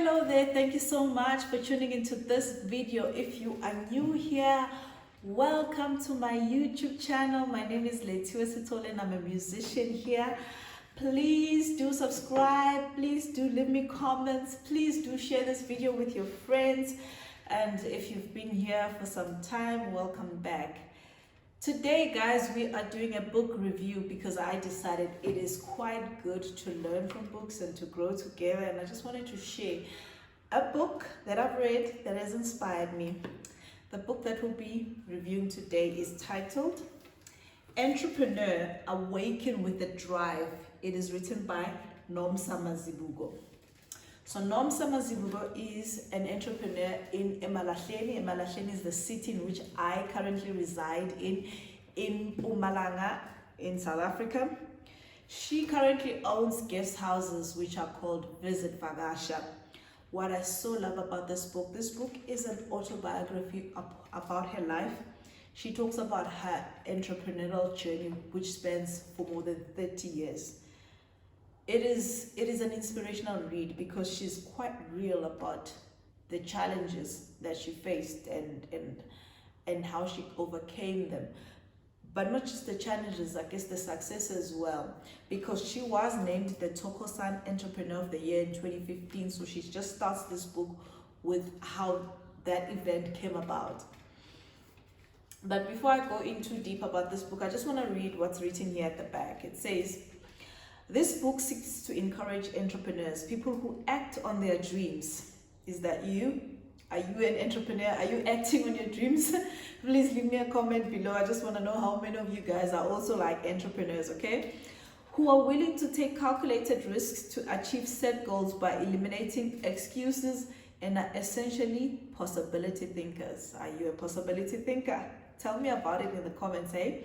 Hello there, thank you so much for tuning into this video. If you are new here, welcome to my YouTube channel. My name is Lethiwe and I'm a musician here. Please do subscribe, please do leave me comments, please do share this video with your friends, and if you've been here for some time, welcome back. Today guys, we are doing a book review because I decided it is quite good to learn from books and to grow together, and I just wanted to share a book that I've read that has inspired me. The book that we'll be reviewing today is titled Entrepreneur, Awaken with the Drive. It is written by Nomsa Mazibuko. So Nomsa Mazibuko is an entrepreneur in Emalahleni. Emalahleni is the city in which I currently reside in Mpumalanga in South Africa. She currently owns guest houses which are called Visit Vakasha. What I so love about this book is an autobiography about her life. She talks about her entrepreneurial journey, which spans for more than 30 years. It is an inspirational read because she's quite real about the challenges that she faced and how she overcame them. But not just the challenges, I guess the success as well, because she was named the Tokosan Entrepreneur of the Year in 2015. So she just starts this book with how that event came about. But before I go in too deep about this book, I just want to read what's written here at the back. It says, this book seeks to encourage entrepreneurs, people who act on their dreams. Is that you? Are you an entrepreneur? Are you acting on your dreams? Please leave me a comment below. I just want to know how many of you guys are also like entrepreneurs, okay? Who are willing to take calculated risks to achieve set goals by eliminating excuses and are essentially possibility thinkers. Are you a possibility thinker? Tell me about it in the comments, eh?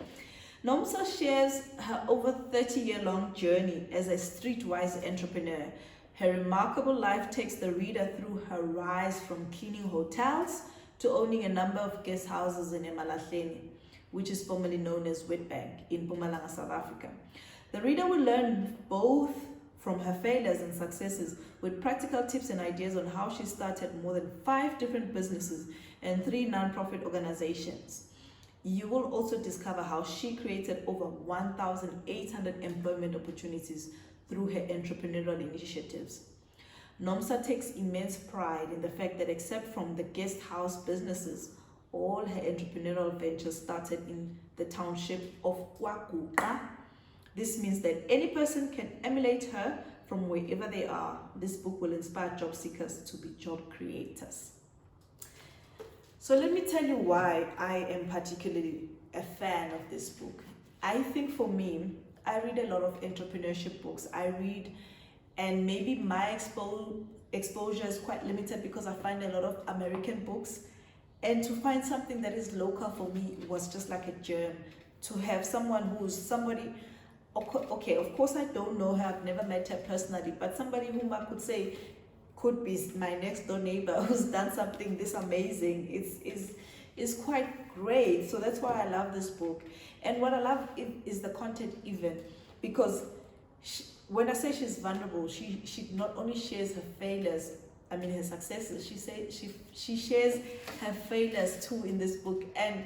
Nomsa shares her over 30-year-long journey as a streetwise entrepreneur. Her remarkable life takes the reader through her rise from cleaning hotels to owning a number of guest houses in Emalahleni, which is formerly known as Witbank in Mpumalanga, South Africa. The reader will learn both from her failures and successes with practical tips and ideas on how she started more than 5 different businesses and 3 non-profit organizations. You will also discover how she created over 1,800 employment opportunities through her entrepreneurial initiatives. Nomsa takes immense pride in the fact that except from the guest house businesses, all her entrepreneurial ventures started in the township of Kwakuka. This means that any person can emulate her from wherever they are. This book will inspire job seekers to be job creators. So let me tell you why I am particularly a fan of this book. I think for me, I read a lot of entrepreneurship books. I read, and maybe my exposure is quite limited because I find a lot of American books. And to find something that is local for me was just like a gem. To have someone who's somebody, okay, of course I don't know her, I've never met her personally, but somebody whom I could say could be my next door neighbor who's done something this amazing is quite great. So that's why I love this book. And what I love is the content even, because when I say she's vulnerable, she not only shares her failures, I mean her successes, she shares her failures too in this book. And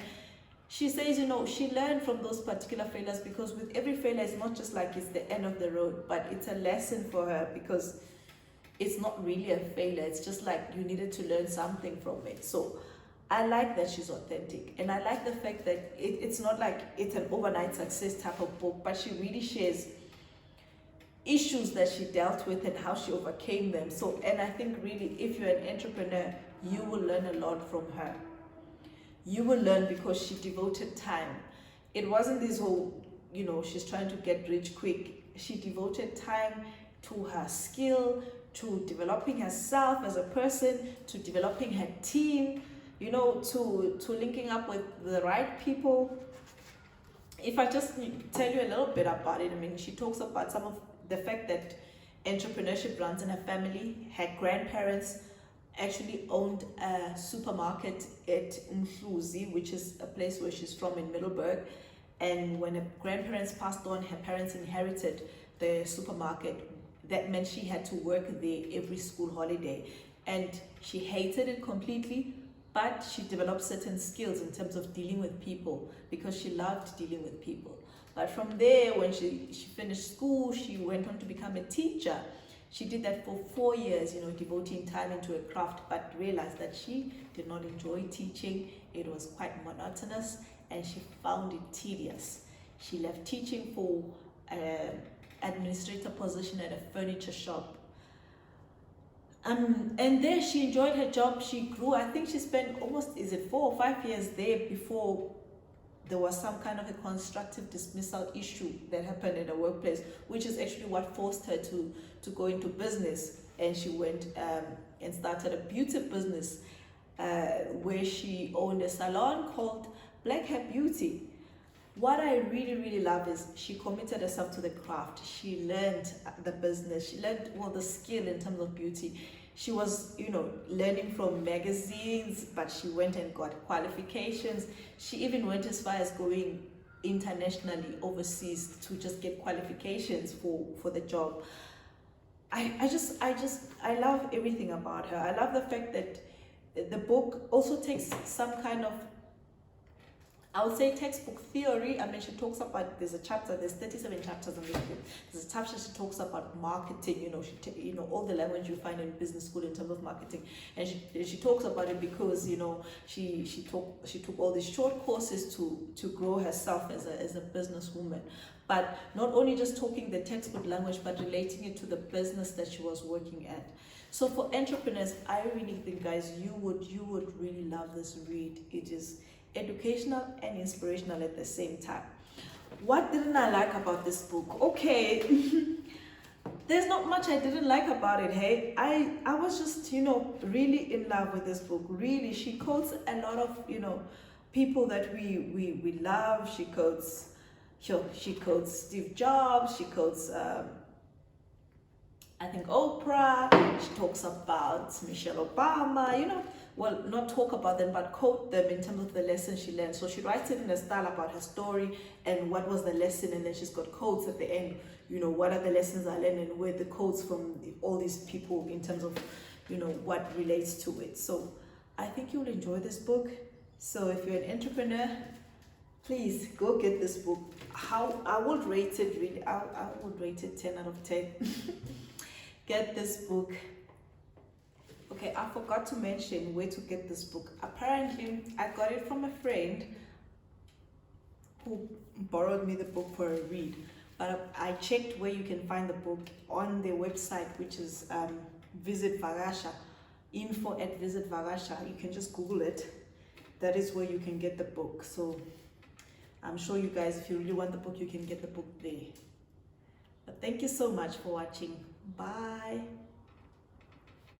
she says, you know, she learned from those particular failures, because with every failure, it's not just like it's the end of the road, but it's a lesson for her, because it's not really a failure. It's just like you needed to learn something from it. So I like that she's authentic, and I like the fact that it's not like it's an overnight success type of book, but she really shares issues that she dealt with and how she overcame them. So, and I think really, if you're an entrepreneur, you will learn a lot from her. You will learn because she devoted time. It wasn't this whole, you know, she's trying to get rich quick. She devoted time to her skill, to developing herself as a person, to developing her team, you know, to linking up with the right people. If I just tell you a little bit about it, I mean, she talks about some of the fact that entrepreneurship runs in her family. Her grandparents actually owned a supermarket at Mhluzi, which is a place where she's from in Middleburg. And when her grandparents passed on, her parents inherited the supermarket. that meant she had to work there every school holiday, and she hated it completely, but she developed certain skills in terms of dealing with people because she loved dealing with people. But from there, when she finished school, she went on to become a teacher. She did that for 4 years, devoting time into a craft, but realized that she did not enjoy teaching. It was quite monotonous and she found it tedious. She left teaching for an administrator position at a furniture shop. And there she enjoyed her job. She grew. I think she spent almost, 4 or 5 years there before there was some kind of a constructive dismissal issue that happened in the workplace, which is actually what forced her to go into business. And she went and started a beauty business where she owned a salon called Black Hair Beauty. What I really, really love is she committed herself to the craft. She learned the business. She learned the skill in terms of beauty. She was, learning from magazines, but she went and got qualifications. She even went as far as going internationally overseas to just get qualifications for the job. I love everything about her. I love the fact that the book also takes some kind of, I would say, textbook theory. I mean, she talks about, there's 37 chapters in this book. There's a chapter she talks about marketing, all the language you find in business school in terms of marketing. And she talks about it because, she took all these short courses to grow herself as a businesswoman. But not only just talking the textbook language, but relating it to the business that she was working at. So for entrepreneurs, I really think, guys, you would really love this read. It is educational and inspirational at the same time. What didn't I like about this book? Okay, there's not much I didn't like about it. Hey, I was just really in love with this book. Really, she quotes a lot of people that we love. She quotes Steve Jobs. She quotes I think Oprah. She talks about Michelle Obama. Well, not talk about them, but quote them in terms of the lessons she learned. So she writes it in a style about her story and what was the lesson, and then she's got quotes at the end. What are the lessons I learned, and where the quotes from all these people in terms of, what relates to it. So I think you'll enjoy this book. So if you're an entrepreneur, please go get this book. I would rate it really. I would rate it 10 out of 10. Get this book. Okay, I forgot to mention where to get this book. Apparently, I got it from a friend who borrowed me the book for a read. But I checked where you can find the book on their website, which is Visit Vagasha, info@Visit Vagasha. You can just Google it. That is where you can get the book. So I'm sure you guys, if you really want the book, you can get the book there. But thank you so much for watching. Bye.